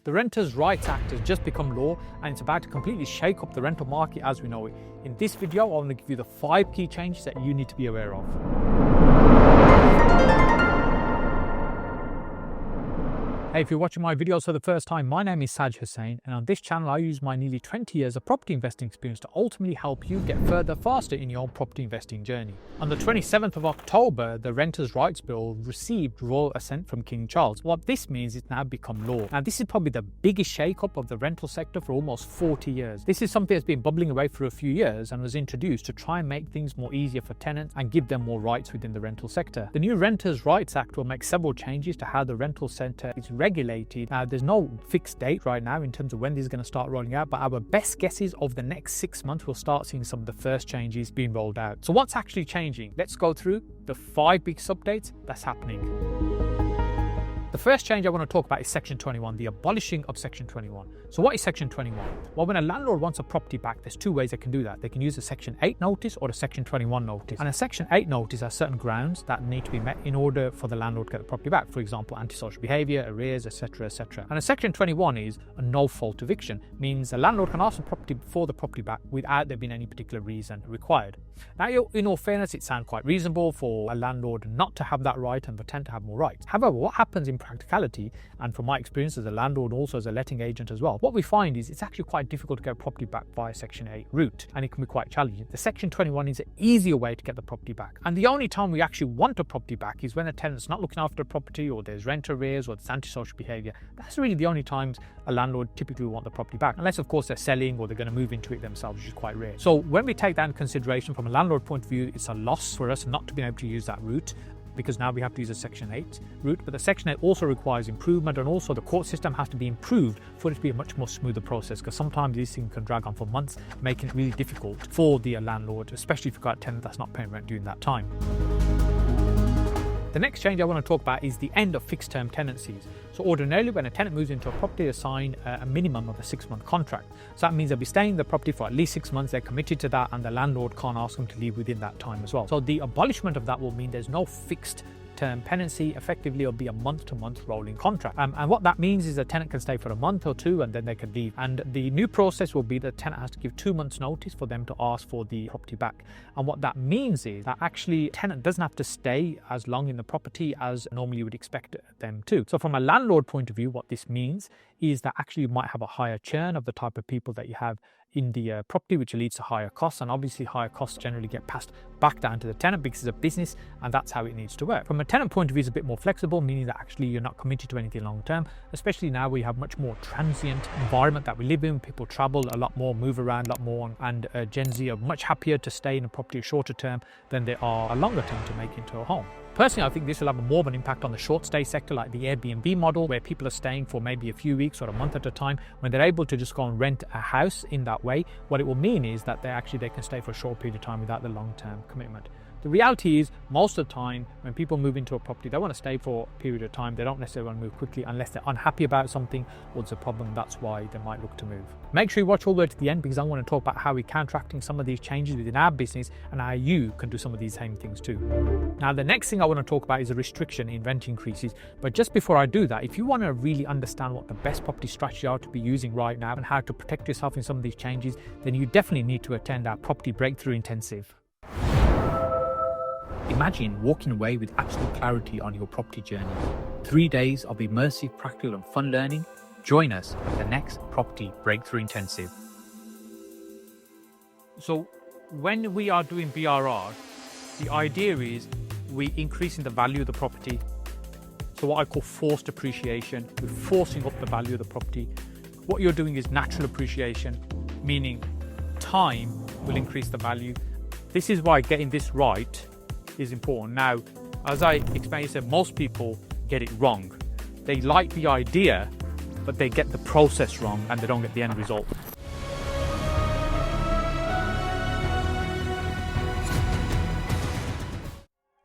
The Renters' Rights Act has just become law and it's about to completely shake up the rental market as we know it. In this video, I want to give you the 5 key changes that you need to be aware of. Hey, if you're watching my videos for the first time, my name is Saj Hussain, and on this channel I use my nearly 20 years of property investing experience to ultimately help you get further faster in your property investing journey. On the 27th of October, the Renters' Rights Bill received royal assent from King Charles. What this means is it's now become law. Now this is probably the biggest shake-up of the rental sector for almost 40 years. This is something that's been bubbling away for a few years and was introduced to try and make things more easier for tenants and give them more rights within the rental sector. The new Renters' Rights Act will make several changes to how the rental sector is regulated. Now, there's no fixed date right now in terms of when this is going to start rolling out, but our best guess is over the next 6 months we'll start seeing some of the first changes being rolled out. So what's actually changing? Let's go through the 5 big updates that's happening. The first change I want to talk about is Section 21, the abolishing of Section 21. So what is Section 21? Well, when a landlord wants a property back, there's 2 ways they can do that. They can use a Section 8 notice or a Section 21 notice. And a Section 8 notice has certain grounds that need to be met in order for the landlord to get the property back. For example, antisocial behaviour, arrears, etc., etc. And a Section 21 is a no-fault eviction, means the landlord can ask for the property back without there being any particular reason required. Now, in all fairness, it sounds quite reasonable for a landlord not to have that right and pretend to have more rights. However, what happens in practicality, and from my experience as a landlord, also as a letting agent as well, what we find is it's actually quite difficult to get a property back via Section 8 route, and it can be quite challenging. The Section 21 is an easier way to get the property back. And the only time we actually want a property back is when a tenant's not looking after the property, or there's rent arrears, or there's antisocial behaviour. That's really the only times a landlord typically will want the property back, unless of course they're selling or they're going to move into it themselves, which is quite rare. So when we take that into consideration from a landlord point of view, it's a loss for us not to be able to use that route, because now we have to use a Section 8 route. But the Section 8 also requires improvement, and also the court system has to be improved for it to be a much more smoother process, because sometimes these things can drag on for months, making it really difficult for the landlord, especially if you've got a tenant that's not paying rent during that time. The next change I want to talk about is the end of fixed term tenancies. So ordinarily when a tenant moves into a property, they sign a minimum of a 6-month contract. So that means they'll be staying in the property for at least 6 months, they're committed to that, and the landlord can't ask them to leave within that time as well. So the abolishment of that will mean there's no fixed term tenancy. Effectively it'll be a month-to-month rolling contract, and what that means is a tenant can stay for a month or 2 and then they can leave. And the new process will be the tenant has to give 2 months notice for them to ask for the property back. And what that means is that actually tenant doesn't have to stay as long in the property as normally you would expect them to. So from a landlord point of view, what this means is that actually you might have a higher churn of the type of people that you have in the property, which leads to higher costs, and obviously higher costs generally get passed back down to the tenant because it's a business and that's how it needs to work. From a tenant point of view, it's a bit more flexible, meaning that actually you're not committed to anything long term, especially now we have much more transient environment that we live in. People travel a lot more, move around a lot more, and Gen Z are much happier to stay in a property shorter term than they are a longer term to make into a home. Personally, I think this will have more of an impact on the short stay sector, like the Airbnb model, where people are staying for maybe a few weeks or a month at a time. When they're able to just go and rent a house in that way, what it will mean is that they can stay for a short period of time without the long-term commitment. The reality is, most of the time when people move into a property, they want to stay for a period of time. They don't necessarily want to move quickly unless they're unhappy about something or there's a problem. That's why they might look to move. Make sure you watch all the way to the end, because I want to talk about how we're counteracting some of these changes within our business and how you can do some of these same things too. Now, the next thing I want to talk about is a restriction in rent increases. But just before I do that, if you want to really understand what the best property strategy are to be using right now and how to protect yourself in some of these changes, then you definitely need to attend our Property Breakthrough Intensive. Imagine walking away with absolute clarity on your property journey. 3 days of immersive, practical and fun learning. Join us at the next Property Breakthrough Intensive. So when we are doing BRR, the idea is we're increasing the value of the property. So what I call forced appreciation, we're forcing up the value of the property. What you're doing is natural appreciation, meaning time will increase the value. This is why getting this right is important. Now, as I explained, most people get it wrong. They like the idea, but they get the process wrong and they don't get the end result.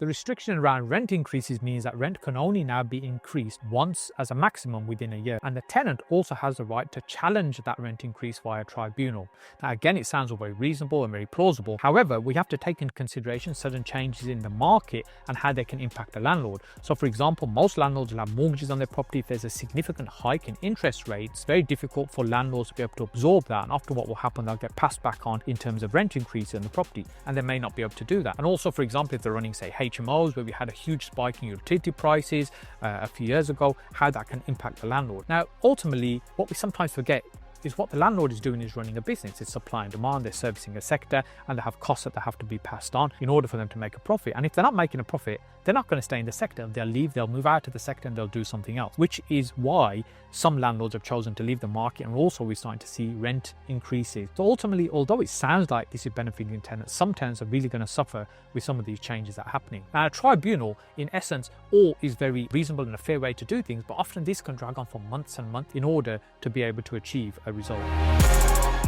The restriction around rent increases means that rent can only now be increased once as a maximum within a year, and the tenant also has the right to challenge that rent increase via tribunal. Now again, it sounds all very reasonable and very plausible. However, we have to take into consideration sudden changes in the market and how they can impact the landlord. So for example, most landlords will have mortgages on their property. If there's a significant hike in interest rates, it's very difficult for landlords to be able to absorb that, and often what will happen, they'll get passed back on in terms of rent increase in the property, and they may not be able to do that. And also, for example, if they're running, say, HMOs, where we had a huge spike in utility prices a few years ago, how that can impact the landlord. Now, ultimately, what we sometimes forget is what the landlord is doing is running a business. It's supply and demand, they're servicing a sector, and they have costs that they have to be passed on in order for them to make a profit. And if they're not making a profit, they're not going to stay in the sector. They'll leave, they'll move out of the sector, and they'll do something else, which is why some landlords have chosen to leave the market. And also we're starting to see rent increases. So ultimately, although it sounds like this is benefiting tenants, some tenants are really going to suffer with some of these changes that are happening. Now, a tribunal, in essence, all is very reasonable and a fair way to do things, but often this can drag on for months and months in order to be able to achieve a result.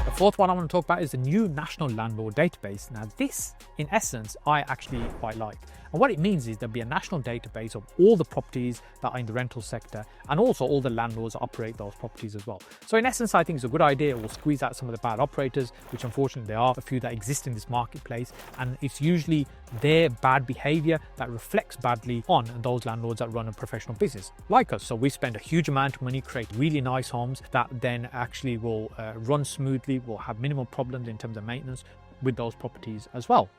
The fourth one I want to talk about is the new National Landlord Database. Now this, in essence, I actually quite like. And what it means is there'll be a national database of all the properties that are in the rental sector, and also all the landlords that operate those properties as well. So in essence, I think it's a good idea. It will squeeze out some of the bad operators, which unfortunately there are a few that exist in this marketplace, and it's usually their bad behaviour that reflects badly on those landlords that run a professional business like us. So we spend a huge amount of money, create really nice homes that then actually will run smoothly, will have minimal problems in terms of maintenance with those properties as well.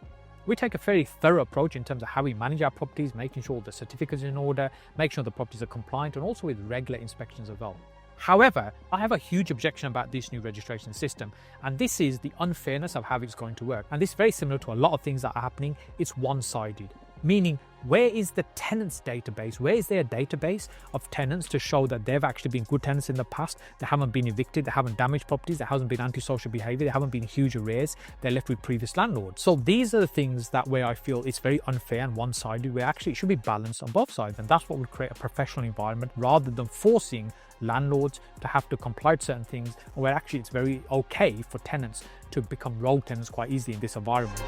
We take a very thorough approach in terms of how we manage our properties, making sure the certificates are in order, making sure the properties are compliant, and also with regular inspections as well. However, I have a huge objection about this new registration system, and this is the unfairness of how it's going to work. And this is very similar to a lot of things that are happening. It's one-sided, meaning where is the tenants database? Where is there a database of tenants to show that they've actually been good tenants in the past? They haven't been evicted, they haven't damaged properties, there hasn't been antisocial behaviour, there haven't been huge arrears, they're left with previous landlords. So these are the things that where I feel it's very unfair and one-sided, where actually it should be balanced on both sides, and that's what would create a professional environment rather than forcing landlords to have to comply to certain things, where actually it's very okay for tenants to become rogue tenants quite easily in this environment.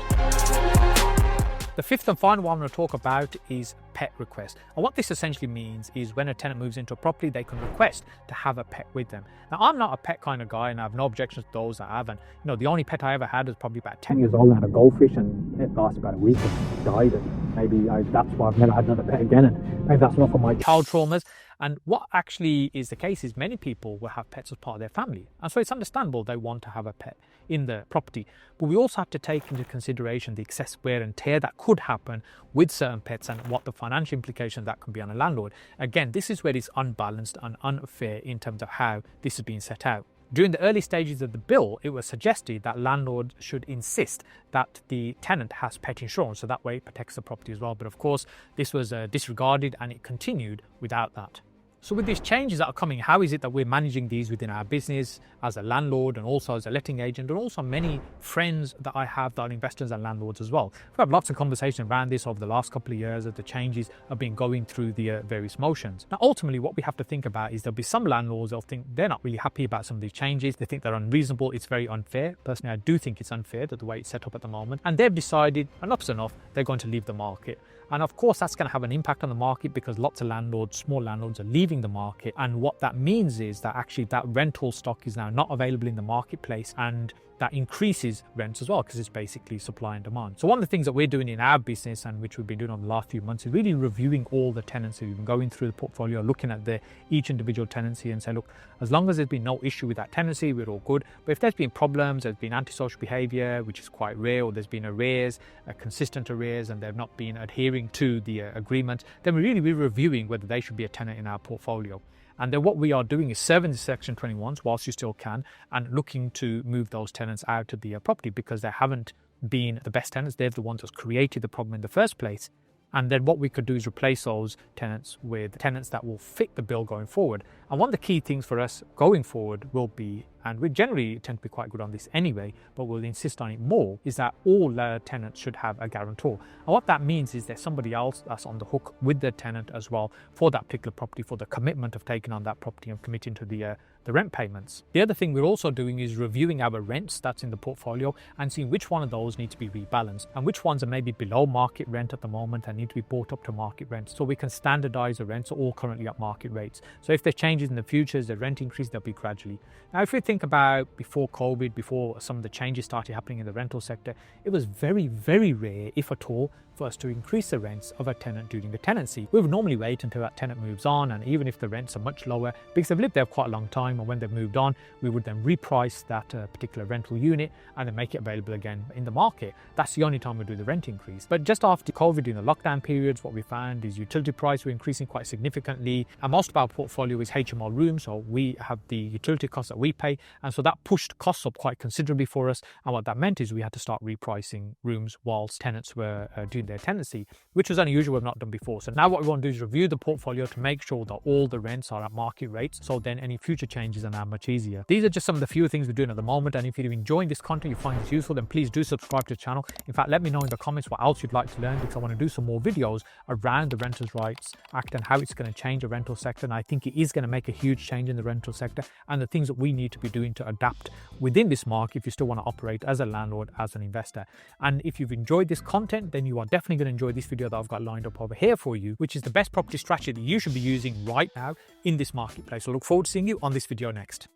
The fifth and final one I'm going to talk about is pet request. And what this essentially means is when a tenant moves into a property, they can request to have a pet with them. Now, I'm not a pet kind of guy, and I have no objections to those that have. And the only pet I ever had was probably about 10 years old. I had a goldfish, and it lasted about a week and died. And maybe that's why I've never had another pet again. And maybe that's not for my child traumas. And what actually is the case is many people will have pets as part of their family. And so it's understandable they want to have a pet in the property. But we also have to take into consideration the excess wear and tear that could happen with certain pets and what the financial implications that can be on a landlord. Again, this is where it's unbalanced and unfair in terms of how this is being set out. During the early stages of the bill, it was suggested that landlords should insist that the tenant has pet insurance, so that way it protects the property as well. But of course, this was disregarded, and it continued without that. So with these changes that are coming, how is it that we're managing these within our business as a landlord and also as a letting agent, and also many friends that I have that are investors and landlords as well? We've had lots of conversation around this over the last couple of years as the changes have been going through the various motions. Now, ultimately, what we have to think about is there'll be some landlords that'll think they're not really happy about some of these changes. They think they're unreasonable. It's very unfair. Personally, I do think it's unfair that the way it's set up at the moment. And they've decided, enough's enough, they're going to leave the market. And of course, that's going to have an impact on the market because lots of landlords, small landlords, are leaving the market. And what that means is that actually that rental stock is now not available in the marketplace, and that increases rents as well because it's basically supply and demand. So one of the things that we're doing in our business, and which we've been doing over the last few months, is really reviewing all the tenancies. We've been going through the portfolio, looking at each individual tenancy and say, look, as long as there's been no issue with that tenancy, we're all good. But if there's been problems, there's been antisocial behaviour, which is quite rare, or there's been arrears, consistent arrears, and they've not been adhering to the agreement, then we're really reviewing whether they should be a tenant in our portfolio. And then what we are doing is serving the Section 21s whilst you still can, and looking to move those tenants out of the property because they haven't been the best tenants. They're the ones that created the problem in the first place. And then what we could do is replace those tenants with tenants that will fit the bill going forward. And one of the key things for us going forward will be, and we generally tend to be quite good on this anyway, but we'll insist on it more, is that all tenants should have a guarantor. And what that means is there's somebody else that's on the hook with the tenant as well for that particular property, for the commitment of taking on that property and committing to the rent payments. The other thing we're also doing is reviewing our rents that's in the portfolio and seeing which one of those need to be rebalanced and which ones are maybe below market rent at the moment and need to be brought up to market rent, so we can standardize the rents all currently at market rates. So if there's changes in the future, as the rent increase, they'll be gradually. Now, if we think about before COVID, before some of the changes started happening in the rental sector, it was very, very rare, if at all, for us to increase the rents of a tenant during the tenancy. We would normally wait until that tenant moves on, and even if the rents are much lower, because they've lived there quite a long time, and when they've moved on, we would then reprice that particular rental unit and then make it available again in the market. That's the only time we do the rent increase. But just after COVID, during the lockdown periods, what we found is utility prices were increasing quite significantly, and most of our portfolio is HMO rooms, so we have the utility costs that we pay, and so that pushed costs up quite considerably for us. And what that meant is we had to start repricing rooms whilst tenants were doing their tenancy, which was unusual, we've not done before. So now what we want to do is review the portfolio to make sure that all the rents are at market rates, so then any future changes are now much easier. These are just some of the few things we're doing at the moment, and if you're enjoying this content, you find this useful, then please do subscribe to the channel. In fact, let me know in the comments what else you'd like to learn, because I want to do some more videos around the Renters' Rights Act and how it's going to change the rental sector. And I think it is going to make a huge change in the rental sector, and the things that we need to be doing to adapt within this market if you still want to operate as a landlord, as an investor. And if you've enjoyed this content, then you are definitely going to enjoy this video that I've got lined up over here for you, which is the best property strategy that you should be using right now in this marketplace. I look forward to seeing you on this video next.